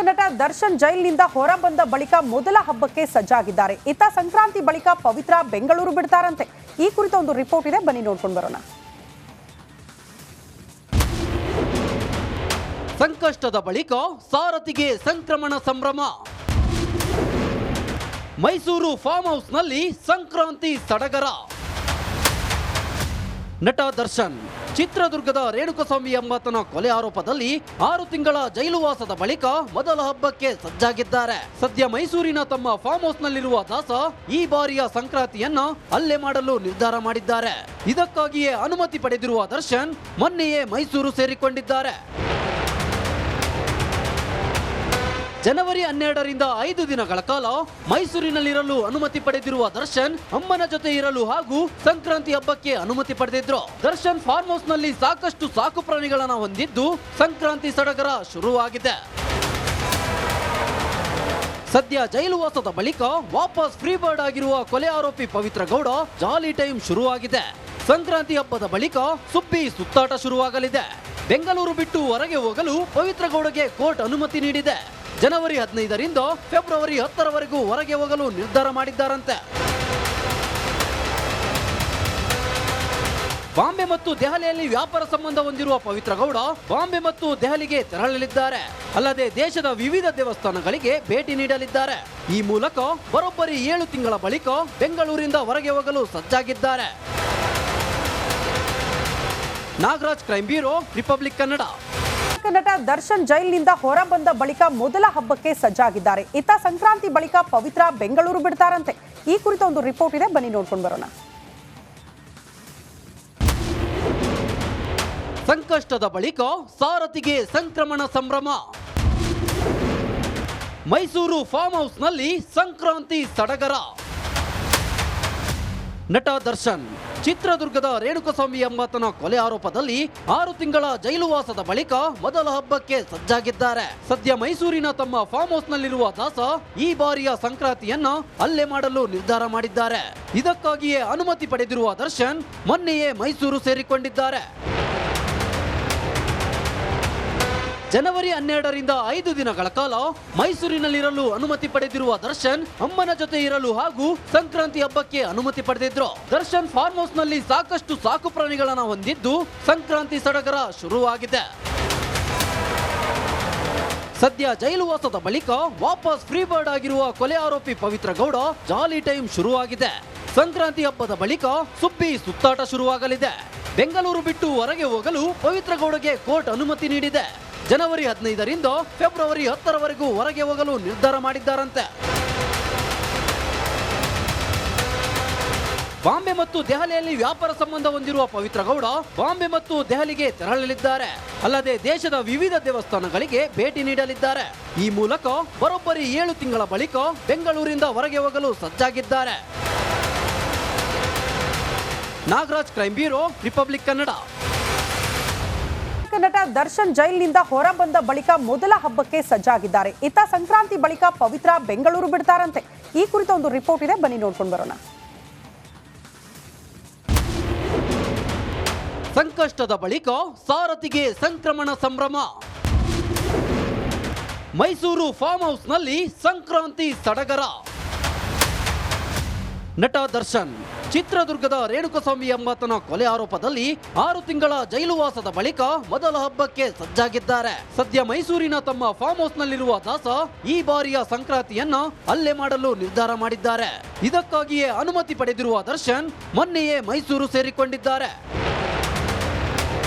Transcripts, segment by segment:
ನಟ ದರ್ಶನ್ ಜೈಲಿನಿಂದ ಹೊರಬಂದ ಬಳಿಕ ಮೊದಲ ಹಬ್ಬಕ್ಕೆ ಸಜ್ಜಾಗಿದ್ದಾರೆ. ಇತ್ತ ಸಂಕ್ರಾಂತಿ ಬಳಿಕ ಪವಿತ್ರ ಬೆಂಗಳೂರು ಬಿಡ್ತಾರಂತೆ. ಈ ಕುರಿತ ಒಂದು ರಿಪೋರ್ಟ್ ಇದೆ, ಬನ್ನಿ ನೋಡ್ಕೊಂಡು ಬರೋಣ. ಸಂಕಷ್ಟದ ಬಳಿಕ ಸಾರಥಿಗೆ ಸಂಕ್ರಮಣ ಸಂಭ್ರಮ. ಮೈಸೂರು ಫಾರ್ಮ್ ಹೌಸ್ನಲ್ಲಿ ಸಂಕ್ರಾಂತಿ ಸಡಗರ. ನಟ ದರ್ಶನ್ ಚಿತ್ರದುರ್ಗದ ರೇಣುಕಸ್ವಾಮಿ ಎಂಬಾತನ ಕೊಲೆ ಆರೋಪದಲ್ಲಿ 6 ತಿಂಗಳ ಜೈಲುವಾಸದ ಬಳಿಕ ಮೊದಲ ಹಬ್ಬಕ್ಕೆ ಸಜ್ಜಾಗಿದ್ದಾರೆ. ಸದ್ಯ ಮೈಸೂರಿನ ತಮ್ಮ ಫಾರ್ಮ್ ಹೌಸ್ನಲ್ಲಿರುವ ದಾಸ ಈ ಬಾರಿಯ ಸಂಕ್ರಾಂತಿಯನ್ನ ಅಲ್ಲೇ ಮಾಡಲು ನಿರ್ಧಾರ ಮಾಡಿದ್ದಾರೆ. ಇದಕ್ಕಾಗಿಯೇ ಅನುಮತಿ ಪಡೆದಿರುವ ದರ್ಶನ್ ಮೊನ್ನೆಯೇ ಮೈಸೂರು ಸೇರಿಕೊಂಡಿದ್ದಾರೆ. ಜನವರಿ 12ರಿಂದ 5 ದಿನಗಳ ಕಾಲ ಮೈಸೂರಿನಲ್ಲಿರಲು ಅನುಮತಿ ಪಡೆದಿರುವ ದರ್ಶನ್ ಅಮ್ಮನ ಜೊತೆ ಇರಲು ಹಾಗೂ ಸಂಕ್ರಾಂತಿ ಹಬ್ಬಕ್ಕೆ ಅನುಮತಿ ಪಡೆದಿದ್ರು. ದರ್ಶನ್ ಫಾರ್ಮ್ ಹೌಸ್ ನಲ್ಲಿ ಸಾಕಷ್ಟು ಸಾಕು ಪ್ರಾಣಿಗಳನ್ನ ಹೊಂದಿದ್ದು ಸಂಕ್ರಾಂತಿ ಸಡಗರ ಶುರುವಾಗಿದೆ. ಸದ್ಯ ಜೈಲುವಾಸದ ಬಳಿಕ ವಾಪಸ್ ಫ್ರೀ ಬರ್ಡ್ ಆಗಿರುವ ಕೊಲೆ ಆರೋಪಿ ಪವಿತ್ರ ಗೌಡ ಜಾಲಿ ಟೈಮ್ ಶುರುವಾಗಿದೆ. ಸಂಕ್ರಾಂತಿ ಹಬ್ಬದ ಬಳಿಕ ಸುಬ್ಬಿ ಸುತ್ತಾಟ ಶುರುವಾಗಲಿದೆ. ಬೆಂಗಳೂರು ಬಿಟ್ಟು ಹೊರಗೆ ಹೋಗಲು ಪವಿತ್ರ ಗೌಡಗೆ ಕೋರ್ಟ್ ಅನುಮತಿ ನೀಡಿದೆ. ಜನವರಿ 15ರಿಂದ ಫೆಬ್ರವರಿ 10ರವರೆಗೂ ಹೊರಗೆ ಹೋಗಲು ನಿರ್ಧಾರ ಮಾಡಿದ್ದಾರಂತೆ. ಬಾಂಬೆ ಮತ್ತು ದೆಹಲಿಯಲ್ಲಿ ವ್ಯಾಪಾರ ಸಂಬಂಧ ಹೊಂದಿರುವ ಪವಿತ್ರ ಗೌಡ ಬಾಂಬೆ ಮತ್ತು ದೆಹಲಿಗೆ ತೆರಳಲಿದ್ದಾರೆ. ಅಲ್ಲದೆ ದೇಶದ ವಿವಿಧ ದೇವಸ್ಥಾನಗಳಿಗೆ ಭೇಟಿ ನೀಡಲಿದ್ದಾರೆ. ಈ ಮೂಲಕ ಬರೋಬ್ಬರಿ 7 ತಿಂಗಳ ಬಳಿಕ ಬೆಂಗಳೂರಿಂದ ಹೊರಗೆ ಹೋಗಲು ಸಜ್ಜಾಗಿದ್ದಾರೆ. Nagaraj, crime bureau, republic Kannada. ನಟ ದರ್ಶನ್ ಜೈಲಿನಿಂದ ಹೊರಬಂದ ಬಳಿಕ ಮೊದಲ ಹಬ್ಬಕ್ಕೆ ಸಜ್ಜಾಗಿದ್ದಾರೆ. ಇತ್ತ ಸಂಕ್ರಾಂತಿ ಬಳಿಕ ಪವಿತ್ರ ಬೆಂಗಳೂರು ಬಿಡ್ತಾರಂತೆ. ಈ ಕುರಿತ ಒಂದು ರಿಪೋರ್ಟ್ ಇದೆ, ಬನ್ನಿ ನೋಡ್ಕೊಂಡು ಬರೋಣ. ಸಂಕಷ್ಟದ ಬಳಿಕ ಸಾರಥಿಗೆ ಸಂಕ್ರಮಣ ಸಂಭ್ರಮ. ಮೈಸೂರು ಫಾರ್ಮ್ ಹೌಸ್ನಲ್ಲಿ ಸಂಕ್ರಾಂತಿ ಸಡಗರ. ನಟ ದರ್ಶನ್ ಚಿತ್ರದುರ್ಗದ ರೇಣುಕಸ್ವಾಮಿ ಎಂಬಾತನ ಕೊಲೆ ಆರೋಪದಲ್ಲಿ 6 ತಿಂಗಳ ಜೈಲುವಾಸದ ಬಳಿಕ ಮೊದಲ ಹಬ್ಬಕ್ಕೆ ಸಜ್ಜಾಗಿದ್ದಾರೆ. ಸದ್ಯ ಮೈಸೂರಿನ ತಮ್ಮ ಫಾರ್ಮ್ ಹೌಸ್ನಲ್ಲಿರುವ ದಾಸ ಈ ಬಾರಿಯ ಸಂಕ್ರಾಂತಿಯನ್ನ ಅಲ್ಲೇ ಮಾಡಲು ನಿರ್ಧಾರ ಮಾಡಿದ್ದಾರೆ. ಇದಕ್ಕಾಗಿಯೇ ಅನುಮತಿ ಪಡೆದಿರುವ ದರ್ಶನ್ ಮೊನ್ನೆಯೇ ಮೈಸೂರು ಸೇರಿಕೊಂಡಿದ್ದಾರೆ. ಜನವರಿ 12ರಿಂದ 5 ದಿನಗಳ ಕಾಲ ಮೈಸೂರಿನಲ್ಲಿರಲು ಅನುಮತಿ ಪಡೆದಿರುವ ದರ್ಶನ್ ಅಮ್ಮನ ಜೊತೆ ಇರಲು ಹಾಗೂ ಸಂಕ್ರಾಂತಿ ಹಬ್ಬಕ್ಕೆ ಅನುಮತಿ ಪಡೆದಿದ್ರು. ದರ್ಶನ್ ಫಾರ್ಮ್ ಹೌಸ್ ನಲ್ಲಿ ಸಾಕಷ್ಟು ಸಾಕು ಪ್ರಾಣಿಗಳನ್ನ ಹೊಂದಿದ್ದು ಸಂಕ್ರಾಂತಿ ಸಡಗರ ಶುರುವಾಗಿದೆ. ಸದ್ಯ ಜೈಲುವಾಸದ ಬಳಿಕ ವಾಪಸ್ ಫ್ರೀ ಬರ್ಡ್ ಆಗಿರುವ ಕೊಲೆ ಆರೋಪಿ ಪವಿತ್ರ ಗೌಡ ಜಾಲಿ ಟೈಮ್ ಶುರುವಾಗಿದೆ. ಸಂಕ್ರಾಂತಿ ಹಬ್ಬದ ಬಳಿಕ ಸುಬ್ಬಿ ಸುತ್ತಾಟ ಶುರುವಾಗಲಿದೆ. ಬೆಂಗಳೂರು ಬಿಟ್ಟು ಹೊರಗೆ ಹೋಗಲು ಪವಿತ್ರ ಗೌಡಗೆ ಕೋರ್ಟ್ ಅನುಮತಿ ನೀಡಿದೆ. ಜನವರಿ 15ರಿಂದ ಫೆಬ್ರವರಿ 10ರವರೆಗೂ ಹೊರಗೆ ಹೋಗಲು ನಿರ್ಧಾರ ಮಾಡಿದ್ದಾರಂತೆ. ಬಾಂಬೆ ಮತ್ತು ದೆಹಲಿಯಲ್ಲಿ ವ್ಯಾಪಾರ ಸಂಬಂಧ ಹೊಂದಿರುವ ಪವಿತ್ರ ಗೌಡ ಬಾಂಬೆ ಮತ್ತು ದೆಹಲಿಗೆ ತೆರಳಲಿದ್ದಾರೆ. ಅಲ್ಲದೆ ದೇಶದ ವಿವಿಧ ದೇವಸ್ಥಾನಗಳಿಗೆ ಭೇಟಿ ನೀಡಲಿದ್ದಾರೆ. ಈ ಮೂಲಕ ಬರೋಬ್ಬರಿ 7 ತಿಂಗಳ ಬಳಿಕ ಬೆಂಗಳೂರಿಂದ ಹೊರಗೆ ಹೋಗಲು ಸಜ್ಜಾಗಿದ್ದಾರೆ. Nagaraj, crime bureau, republic Kannada. ನಟ ದರ್ಶನ್ ಜೈಲಿನಿಂದ ಹೊರಬಂದ ಬಳಿಕ ಮೊದಲ ಹಬ್ಬಕ್ಕೆ ಸಜ್ಜಾಗಿದ್ದಾರೆ. ಇತ್ತ ಸಂಕ್ರಾಂತಿ ಬಳಿಕ ಪವಿತ್ರ ಬೆಂಗಳೂರು ಬಿಡ್ತಾರಂತೆ. ಈ ಕುರಿತ ಒಂದು ರಿಪೋರ್ಟ್ ಇದೆ, ಬನ್ನಿ ನೋಡ್ಕೊಂಡು ಬರೋಣ. ಸಂಕಷ್ಟದ ಬಳಿಕ ಸಾರಥಿಗೆ ಸಂಕ್ರಮಣ ಸಂಭ್ರಮ. ಮೈಸೂರು ಫಾರ್ಮ್ ಹೌಸ್ನಲ್ಲಿ ಸಂಕ್ರಾಂತಿ ಸಡಗರ. ನಟ ದರ್ಶನ್ ಚಿತ್ರದುರ್ಗದ ರೇಣುಕಸ್ವಾಮಿ ಎಂಬಾತನ ಕೊಲೆ ಆರೋಪದಲ್ಲಿ 6 ತಿಂಗಳ ಜೈಲುವಾಸದ ಬಳಿಕ ಮೊದಲ ಹಬ್ಬಕ್ಕೆ ಸಜ್ಜಾಗಿದ್ದಾರೆ. ಸದ್ಯ ಮೈಸೂರಿನ ತಮ್ಮ ಫಾರ್ಮ್ ಹೌಸ್ನಲ್ಲಿರುವ ದಾಸ ಈ ಬಾರಿಯ ಸಂಕ್ರಾಂತಿಯನ್ನ ಅಲ್ಲೇ ಮಾಡಲು ನಿರ್ಧಾರ ಮಾಡಿದ್ದಾರೆ. ಇದಕ್ಕಾಗಿಯೇ ಅನುಮತಿ ಪಡೆದಿರುವ ದರ್ಶನ್ ಮೊನ್ನೆಯೇ ಮೈಸೂರು ಸೇರಿಕೊಂಡಿದ್ದಾರೆ.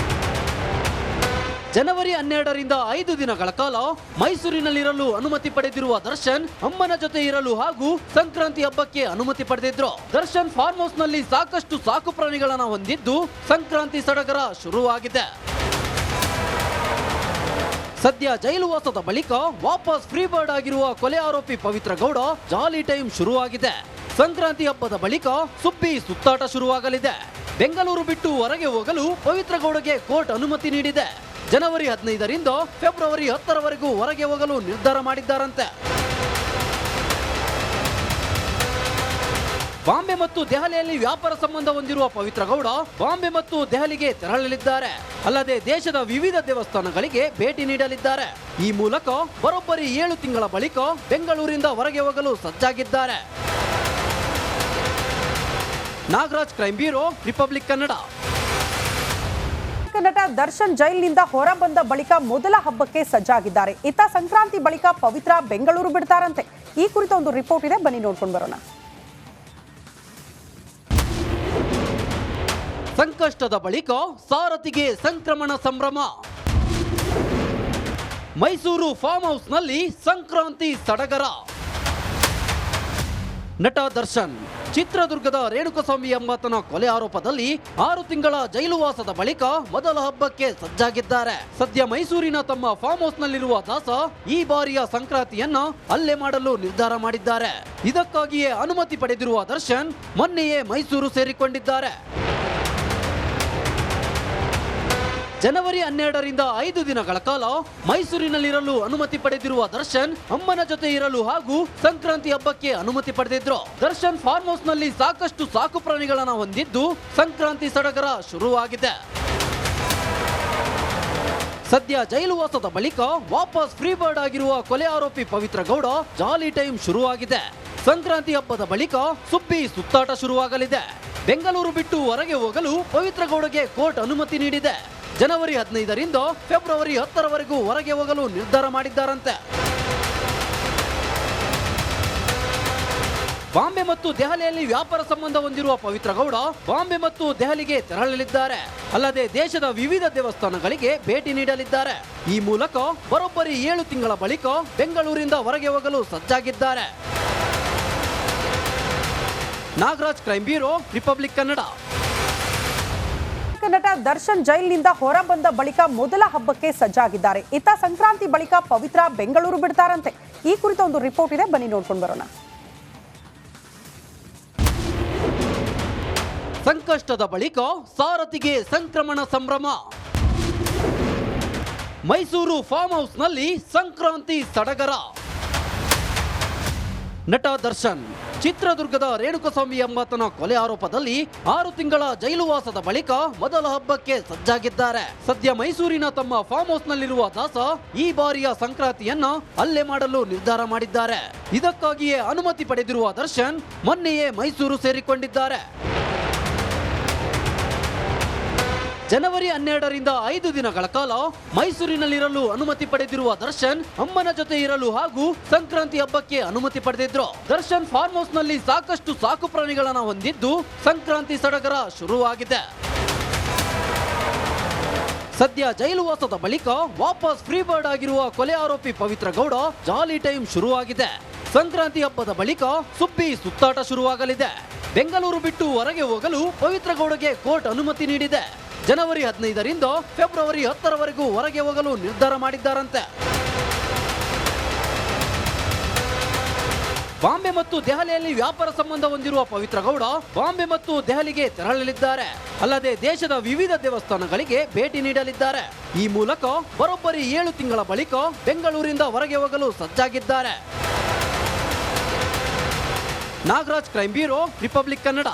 ಜನವರಿ 12ರಿಂದ 5 ದಿನಗಳ ಕಾಲ ಮೈಸೂರಿನಲ್ಲಿರಲು ಅನುಮತಿ ಪಡೆದಿರುವ ದರ್ಶನ್ ಅಮ್ಮನ ಜೊತೆ ಇರಲು ಹಾಗೂ ಸಂಕ್ರಾಂತಿ ಹಬ್ಬಕ್ಕೆ ಅನುಮತಿ ಪಡೆದಿದ್ರು. ದರ್ಶನ್ ಫಾರ್ಮ್ ಹೌಸ್ ನಲ್ಲಿ ಸಾಕಷ್ಟು ಸಾಕು ಪ್ರಾಣಿಗಳನ್ನ ಹೊಂದಿದ್ದು ಸಂಕ್ರಾಂತಿ ಸಡಗರ ಶುರುವಾಗಿದೆ. ಸದ್ಯ ಜೈಲುವಾಸದ ಬಳಿಕ ವಾಪಸ್ ಫ್ರೀ ಬರ್ಡ್ ಆಗಿರುವ ಕೊಲೆ ಆರೋಪಿ ಪವಿತ್ರ ಗೌಡ ಜಾಲಿ ಟೈಮ್ ಶುರುವಾಗಿದೆ. ಸಂಕ್ರಾಂತಿ ಹಬ್ಬದ ಬಳಿಕ ಸುಬ್ಬಿ ಸುತ್ತಾಟ ಶುರುವಾಗಲಿದೆ. ಬೆಂಗಳೂರು ಬಿಟ್ಟು ಹೊರಗೆ ಹೋಗಲು ಪವಿತ್ರ ಗೌಡಗೆ ಕೋರ್ಟ್ ಅನುಮತಿ ನೀಡಿದೆ. ಜನವರಿ 15ರಿಂದ ಫೆಬ್ರವರಿ 10ರವರೆಗೂ ಹೊರಗೆ ಹೋಗಲು ನಿರ್ಧಾರ ಮಾಡಿದ್ದಾರಂತೆ. ಬಾಂಬೆ ಮತ್ತು ದೆಹಲಿಯಲ್ಲಿ ವ್ಯಾಪಾರ ಸಂಬಂಧ ಹೊಂದಿರುವ ಪವಿತ್ರ ಗೌಡ ಬಾಂಬೆ ಮತ್ತು ದೆಹಲಿಗೆ ತೆರಳಲಿದ್ದಾರೆ. ಅಲ್ಲದೆ ದೇಶದ ವಿವಿಧ ದೇವಸ್ಥಾನಗಳಿಗೆ ಭೇಟಿ ನೀಡಲಿದ್ದಾರೆ. ಈ ಮೂಲಕ ಬರೋಬ್ಬರಿ 7 ತಿಂಗಳ ಬಳಿಕ ಬೆಂಗಳೂರಿಂದ ಹೊರಗೆ ಹೋಗಲು ಸಜ್ಜಾಗಿದ್ದಾರೆ. Nagaraj, crime bureau, republic Kannada. ನಟ ದರ್ಶನ್ ಜೈಲಿನಿಂದ ಹೊರ ಬಂದ ಬಳಿಕ ಮೊದಲ ಹಬ್ಬಕ್ಕೆ ಸಜ್ಜಾಗಿದ್ದಾರೆ. ಇತ್ತ ಸಂಕ್ರಾಂತಿ ಬಳಿಕ ಪವಿತ್ರ ಬೆಂಗಳೂರು ಬಿಡ್ತಾರಂತೆ. ಈ ಕುರಿತ ಒಂದು ರಿಪೋರ್ಟ್ ಇದೆ, ಬನ್ನಿ ನೋಡ್ಕೊಂಡು ಬರೋಣ. ಸಂಕಷ್ಟದ ಬಳಿಕ ಸಾರಥಿಗೆ ಸಂಕ್ರಮಣ ಸಂಭ್ರಮ. ಮೈಸೂರು ಫಾರ್ಮ್ ಹೌಸ್ನಲ್ಲಿ ಸಂಕ್ರಾಂತಿ ಸಡಗರ. ನಟ ದರ್ಶನ್ ಚಿತ್ರದುರ್ಗದ ರೇಣುಕಸ್ವಾಮಿ ಎಂಬಾತನ ಕೊಲೆ ಆರೋಪದಲ್ಲಿ 6 ತಿಂಗಳ ಜೈಲುವಾಸದ ಬಳಿಕ ಮೊದಲ ಹಬ್ಬಕ್ಕೆ ಸಜ್ಜಾಗಿದ್ದಾರೆ. ಸದ್ಯ ಮೈಸೂರಿನ ತಮ್ಮ ಫಾರ್ಮ್ ಹೌಸ್ನಲ್ಲಿರುವ ದಾಸ ಈ ಬಾರಿಯ ಸಂಕ್ರಾಂತಿಯನ್ನ ಅಲ್ಲೇ ಮಾಡಲು ನಿರ್ಧಾರ ಮಾಡಿದ್ದಾರೆ. ಇದಕ್ಕಾಗಿಯೇ ಅನುಮತಿ ಪಡೆದಿರುವ ದರ್ಶನ್ ಮೊನ್ನೆಯೇ ಮೈಸೂರು ಸೇರಿಕೊಂಡಿದ್ದಾರೆ. ಜನವರಿ 12ರಿಂದ 5 ದಿನಗಳ ಕಾಲ ಮೈಸೂರಿನಲ್ಲಿರಲು ಅನುಮತಿ ಪಡೆದಿರುವ ದರ್ಶನ್ ಅಮ್ಮನ ಜೊತೆ ಇರಲು ಹಾಗೂ ಸಂಕ್ರಾಂತಿ ಹಬ್ಬಕ್ಕೆ ಅನುಮತಿ ಪಡೆದಿದ್ರು. ದರ್ಶನ್ ಫಾರ್ಮ್ ಹೌಸ್ ನಲ್ಲಿ ಸಾಕಷ್ಟು ಸಾಕು ಪ್ರಾಣಿಗಳನ್ನ ಹೊಂದಿದ್ದು ಸಂಕ್ರಾಂತಿ ಸಡಗರ ಶುರುವಾಗಿದೆ. ಸದ್ಯ ಜೈಲುವಾಸದ ಬಳಿಕ ವಾಪಸ್ ಫ್ರೀ ಬರ್ಡ್ ಆಗಿರುವ ಕೊಲೆ ಆರೋಪಿ ಪವಿತ್ರ ಗೌಡ ಜಾಲಿ ಟೈಮ್ ಶುರುವಾಗಿದೆ. ಸಂಕ್ರಾಂತಿ ಹಬ್ಬದ ಬಳಿಕ ಸುಬ್ಬಿ ಸುತ್ತಾಟ ಶುರುವಾಗಲಿದೆ. ಬೆಂಗಳೂರು ಬಿಟ್ಟು ಹೊರಗೆ ಹೋಗಲು ಪವಿತ್ರ ಗೌಡಗೆ ಕೋರ್ಟ್ ಅನುಮತಿ ನೀಡಿದೆ. ಜನವರಿ 15ರಿಂದ ಫೆಬ್ರವರಿ 10ರವರೆಗೂ ಹೊರಗೆ ಹೋಗಲು ನಿರ್ಧಾರ ಮಾಡಿದ್ದಾರಂತೆ. ಬಾಂಬೆ ಮತ್ತು ದೆಹಲಿಯಲ್ಲಿ ವ್ಯಾಪಾರ ಸಂಬಂಧ ಹೊಂದಿರುವ ಪವಿತ್ರ ಗೌಡ ಬಾಂಬೆ ಮತ್ತು ದೆಹಲಿಗೆ ತೆರಳಲಿದ್ದಾರೆ. ಅಲ್ಲದೆ ದೇಶದ ವಿವಿಧ ದೇವಸ್ಥಾನಗಳಿಗೆ ಭೇಟಿ ನೀಡಲಿದ್ದಾರೆ. ಈ ಮೂಲಕ ಬರೋಬ್ಬರಿ 7 ತಿಂಗಳ ಬಳಿಕ ಬೆಂಗಳೂರಿಂದ ಹೊರಗೆ ಹೋಗಲು ಸಜ್ಜಾಗಿದ್ದಾರೆ. Nagaraj, crime bureau, republic Kannada. ನಟ ದರ್ಶನ್ ಜೈಲಿನಿಂದ ಹೊರ ಬಂದ ಬಳಿಕ ಮೊದಲ ಹಬ್ಬಕ್ಕೆ ಸಜ್ಜಾಗಿದ್ದಾರೆ. ಇತ್ತ ಸಂಕ್ರಾಂತಿ ಬಳಿಕ ಪವಿತ್ರ ಬೆಂಗಳೂರು ಬಿಡ್ತಾರಂತೆ. ಈ ಕುರಿತ ಒಂದು ರಿಪೋರ್ಟ್ ಇದೆ, ಬನ್ನಿ ನೋಡ್ಕೊಂಡು ಬರೋಣ. ಸಂಕಷ್ಟದ ಬಳಿಕ ಸಾರಥಿಗೆ ಸಂಕ್ರಮಣ ಸಂಭ್ರಮ. ಮೈಸೂರು ಫಾರ್ಮ್ ಹೌಸ್ನಲ್ಲಿ ಸಂಕ್ರಾಂತಿ ಸಡಗರ. ನಟ ದರ್ಶನ್ ಚಿತ್ರದುರ್ಗದ ರೇಣುಕಸ್ವಾಮಿ ಎಂಬಾತನ ಕೊಲೆ ಆರೋಪದಲ್ಲಿ 6 ತಿಂಗಳ ಜೈಲುವಾಸದ ಬಳಿಕ ಮೊದಲ ಹಬ್ಬಕ್ಕೆ ಸಜ್ಜಾಗಿದ್ದಾರೆ. ಸದ್ಯ ಮೈಸೂರಿನ ತಮ್ಮ ಫಾರ್ಮ್ ಹೌಸ್ನಲ್ಲಿರುವ ದಾಸ ಈ ಬಾರಿಯ ಸಂಕ್ರಾಂತಿಯನ್ನ ಅಲ್ಲೇ ಮಾಡಲು ನಿರ್ಧಾರ ಮಾಡಿದ್ದಾರೆ. ಇದಕ್ಕಾಗಿಯೇ ಅನುಮತಿ ಪಡೆದಿರುವ ದರ್ಶನ್ ಮೊನ್ನೆಯೇ ಮೈಸೂರು ಸೇರಿಕೊಂಡಿದ್ದಾರೆ. ಜನವರಿ 12ರಿಂದ 5 ದಿನಗಳ ಕಾಲ ಮೈಸೂರಿನಲ್ಲಿರಲು ಅನುಮತಿ ಪಡೆದಿರುವ ದರ್ಶನ್ ಅಮ್ಮನ ಜೊತೆ ಇರಲು ಹಾಗೂ ಸಂಕ್ರಾಂತಿ ಹಬ್ಬಕ್ಕೆ ಅನುಮತಿ ಪಡೆದಿದ್ರು. ದರ್ಶನ್ ಫಾರ್ಮ್ ಹೌಸ್ ನಲ್ಲಿ ಸಾಕಷ್ಟು ಸಾಕು ಪ್ರಾಣಿಗಳನ್ನ ಹೊಂದಿದ್ದು ಸಂಕ್ರಾಂತಿ ಸಡಗರ ಶುರುವಾಗಿದೆ. ಸದ್ಯ ಜೈಲುವಾಸದ ಬಳಿಕ ವಾಪಸ್ ಫ್ರೀ ಬರ್ಡ್ ಆಗಿರುವ ಕೊಲೆ ಆರೋಪಿ ಪವಿತ್ರ ಗೌಡ ಜಾಲಿ ಟೈಮ್ ಶುರುವಾಗಿದೆ. ಸಂಕ್ರಾಂತಿ ಹಬ್ಬದ ಬಳಿಕ ಸುಬ್ಬಿ ಸುತ್ತಾಟ ಶುರುವಾಗಲಿದೆ. ಬೆಂಗಳೂರು ಬಿಟ್ಟು ಹೊರಗೆ ಹೋಗಲು ಪವಿತ್ರ ಗೌಡಗೆ ಕೋರ್ಟ್ ಅನುಮತಿ ನೀಡಿದೆ. ಜನವರಿ 15ರಿಂದ ಫೆಬ್ರವರಿ 10ರವರೆಗೂ ಹೊರಗೆ ಹೋಗಲು ನಿರ್ಧಾರ ಮಾಡಿದ್ದಾರಂತೆ. ಬಾಂಬೆ ಮತ್ತು ದೆಹಲಿಯಲ್ಲಿ ವ್ಯಾಪಾರ ಸಂಬಂಧ ಹೊಂದಿರುವ ಪವಿತ್ರ ಗೌಡ ಬಾಂಬೆ ಮತ್ತು ದೆಹಲಿಗೆ ತೆರಳಲಿದ್ದಾರೆ. ಅಲ್ಲದೆ ದೇಶದ ವಿವಿಧ ದೇವಸ್ಥಾನಗಳಿಗೆ ಭೇಟಿ ನೀಡಲಿದ್ದಾರೆ. ಈ ಮೂಲಕ ಬರೋಬ್ಬರಿ 7 ತಿಂಗಳ ಬಳಿಕ ಬೆಂಗಳೂರಿಂದ ಹೊರಗೆ ಹೋಗಲು ಸಜ್ಜಾಗಿದ್ದಾರೆ. Nagaraj, crime bureau, republic Kannada.